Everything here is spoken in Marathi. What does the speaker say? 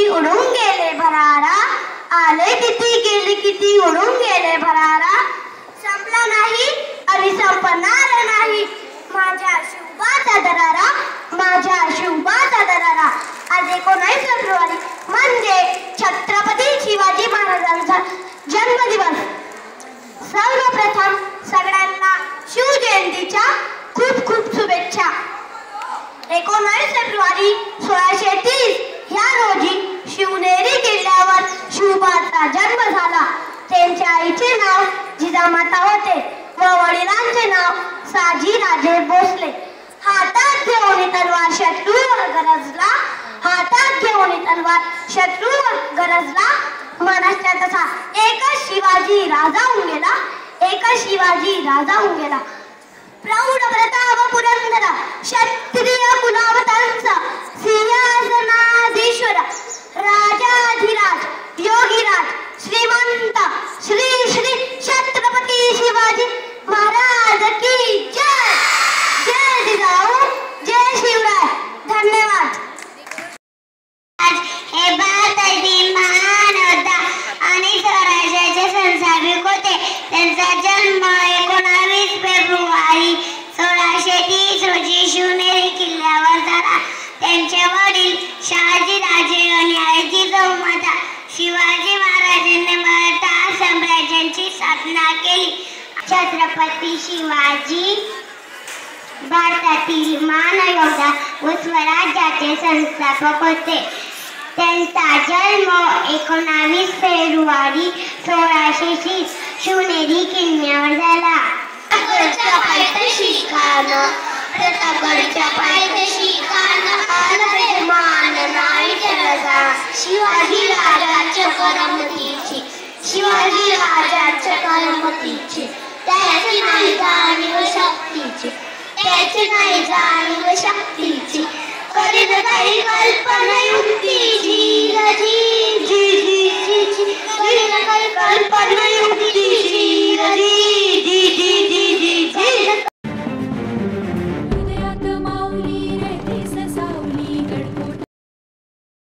किती उडून गेले भरारा, आले किती गेले किती उडून गेले भरारा, संपला नाही आणि संपणार नाही माझ्या शिवबाचा दरारा, माझ्या शिवबाचा दरारा. आज 19 फेब्रुवारी म्हणजे छत्रपती शिवाजी महाराजांचा जन्मदिवस. सर्वप्रथम सगळ्यांना शिवजयंतीच्या खूप खूप शुभेच्छा. 19 फेब्रुवारी 1630 ह्या रोजी शिवनेरी किल्ल्यावर शिवबाचा जन्म झाला. त्यांच्या आईचे नाव जिजामाता होते व वडिलांचे नाव साजीराजे भोसले. हातात घेऊन तलवार शत्रूवर गरजला, हातात घेऊन तलवार शत्रूवर गरजला. महाराष्ट्रात तसा एकच शिवाजी राजा होऊन गेला, एकच शिवाजी राजा होऊन गेला. प्रौढ प्रताप पुरंदर क्षत्रिय कुलावतांचा सिंहासनाधीश्वर राजाधिराज योगीराज श्रीमंत श्री श्री छत्रपती शिवाजी महाराज की जय. जय जिजाऊ, जय शिवराय. धन्यवाद. आज हे भारतातील महान होता आणि स्वराज्याचे संस्थापक होते. त्यांचा जन्म 19 फेब्रुवारी 1630 रोजी शिवनेरी किल्ल्यावर झाला. त्यांचे वडील शहाजीराजे आणि आई जिजाऊमाता. शिवाजी महाराजांनी मराठा साम्राज्याची स्थापना केली. छत्रपती शिवाजी भारतातील महान योद्धा व स्वराज्याचे संस्थापक होते. त्यांचा जन्म 19 फेब्रुवारी 1630 शिवनेरी किल्ल्यावर झाला. प्रतापगडच्या पायथ्याशी आलं मान नाही ठरला. शिवाजी राजाच्या करमतीची, शिवाजी राजाच्या करमतीची. त्याची नाही जाणीव शक्तीची, त्याची नाही जाणीव शक्तीची. करीत काही कल्पना युक्तीची.